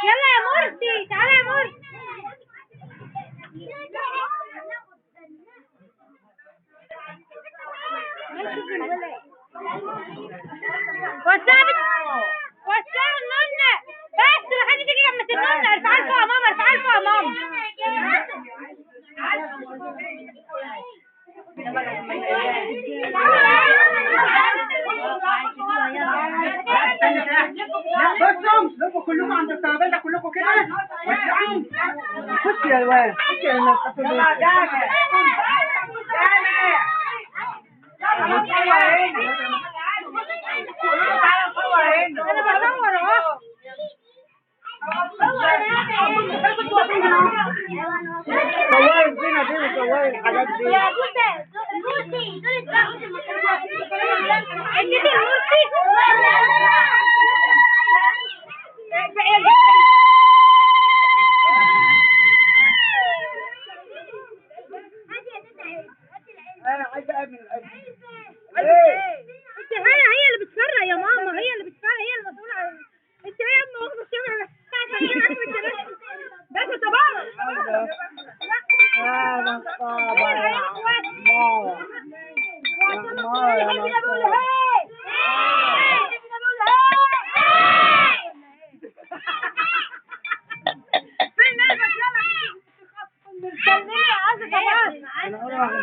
يلا يا مرسي، تعالى يا مرسي. وسعوا النونة بس، محدش يجي جنب النونة. ارفعها لفوق يا ماما، ارفعها لفوق يا ماما. بصوا كلكم عند الترابيزه كلكم كده وسعوا. خش يا الواد، خش يا انا بصور اهو. صوري الزينه دي وصوري الحاجات دي. يا بوسه المرسي دول اديتي المرسي. عايزه ابن الابن. انت هي اللي بتفرق يا ماما، هي اللي بتفرق، هي المسؤوله عن. انت هي ام واخده الشغل بس صباح.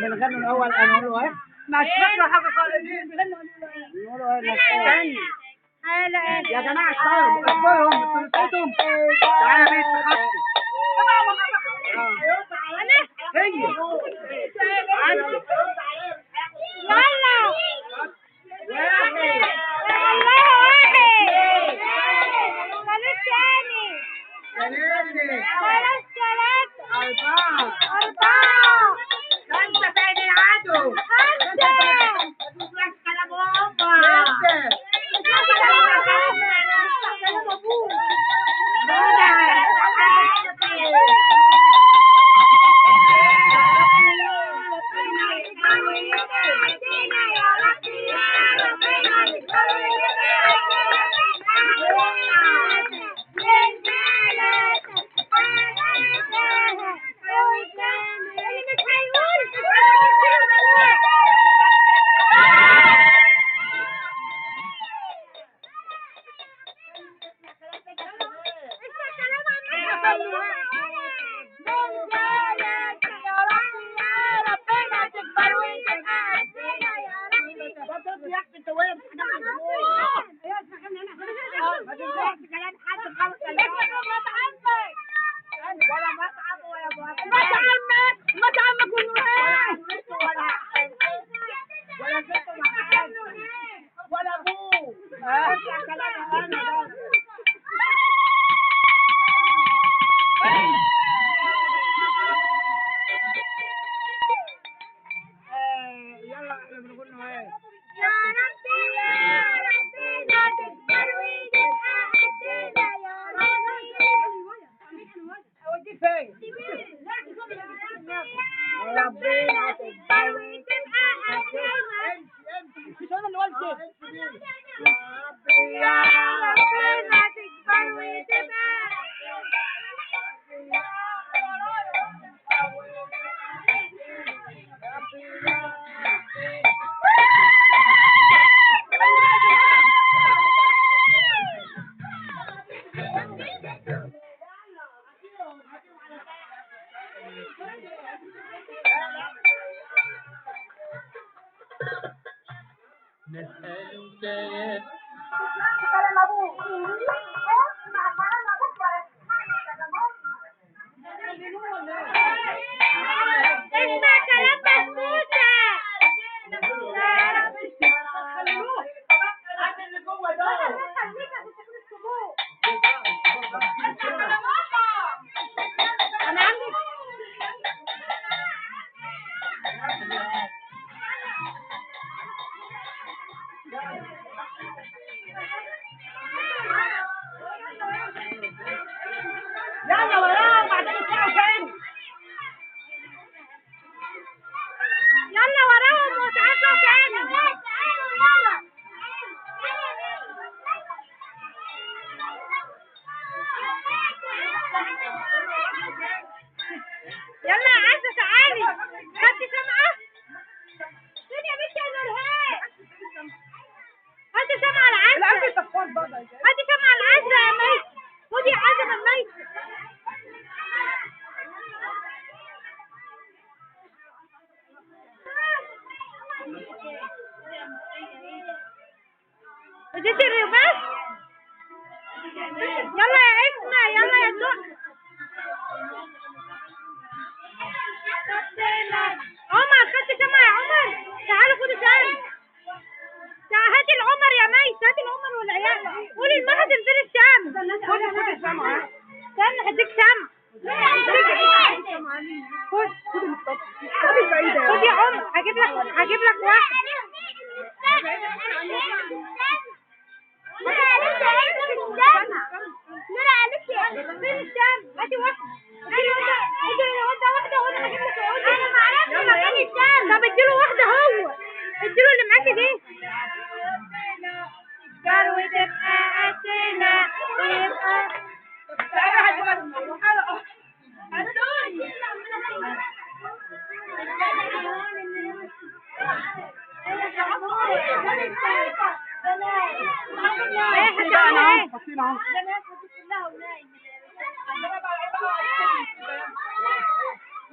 بنغني الاول. انا اقول ايه؟ مش فاكره حاجه خالص. نقولوا ايه؟ يا جماعه اشتغلوا اخبارهم بتنسيتهم. تعالى بيت تخطي. ربنا تكبر وتبقى قدنا. مش انا اللي قلت يا ربنا تكبر وتبقى نسألك يا اسمع كلام بسبوسة. انا عندي يلا وراهم بعدين يطلعوا تاني. يلا وراهم وتعالوا تاني. يلا يا عزة تعالي. خدتي شمعة؟ فين يا بنتي يا نورهان؟ هاتي شمعة العزة. العزة صفوان بابا. هاتي شمعة العزة يا ميس. خدي عزة من ميس. اديتي الرماش؟ يلا يا اسمع، يلا يا زق. عمر خدت شمعة يا عمر. تعالوا خدوا شمعة. هاتي العمر يا ميس، هاتي العمر والعيال. قولي المهد فين الشمع. خدي الشمعة. استنى هديك شمع. خد يا عمر، هجيب لك واحد. فين الشمع؟ هاتي واحد. واحدة وانا هجيب لك واحدة. انا ما اعرفش مكان الشمع. طب اديله واحدة هو. اديله اللي معاكي دي. وتبقى قتلة ويبقى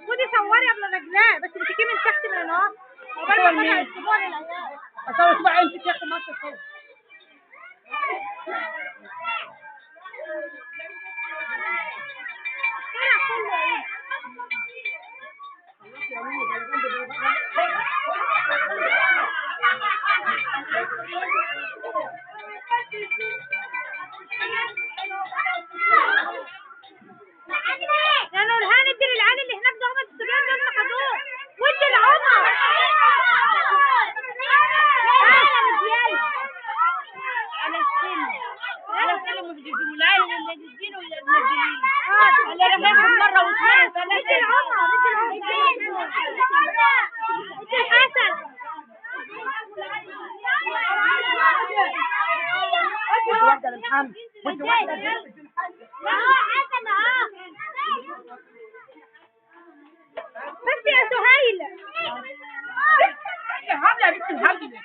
خدي صوري قبل الرجلات بس بتيجي من تحت من هنا. اصور صباعي انت يا اخي ما تصور. يا نورهان ادي للعيال اللي هناك ده هم الصبيان دول اللي خدوه. وادي لعمر. على السلم مش بيجيبوا العيال اللي نازلين ولا نازلين. اللي راح ياخد مرة واثنين وثلاثة. ادي لعمر. ادي الحسن. ودي واحدة للحمد. ودي واحدة بس يا سهيل. الهبلة يا بنت الهبلة.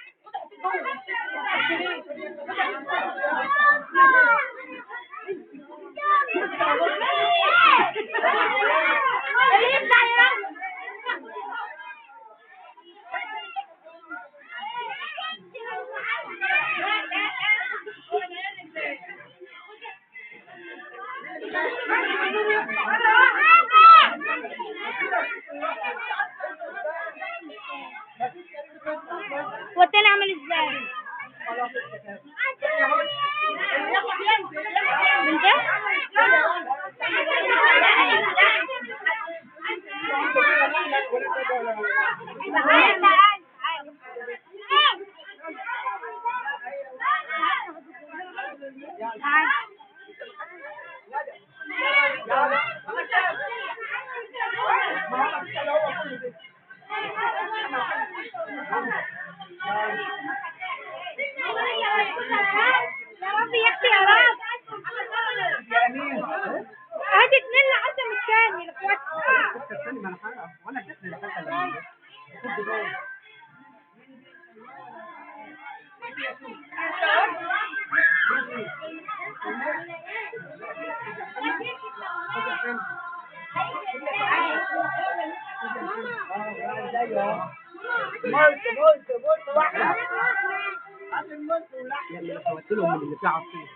والتاني عامل ازاي؟ من ده؟ يا رب يا اختي يا رب. هاتي اتنين لعزة من الثاني لاخواتي. مولت واحدة. يلا سويت لهم من اللي فيه عصير.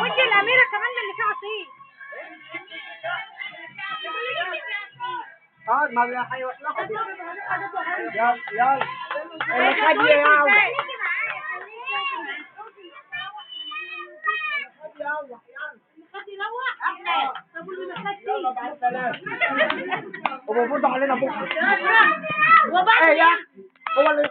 ودي الأميرة كمان اللي فيه عصير. ما بيحيوح لحد. يلا يلا. الخدية يا عم. ومفروض علينا بكره. هو اللي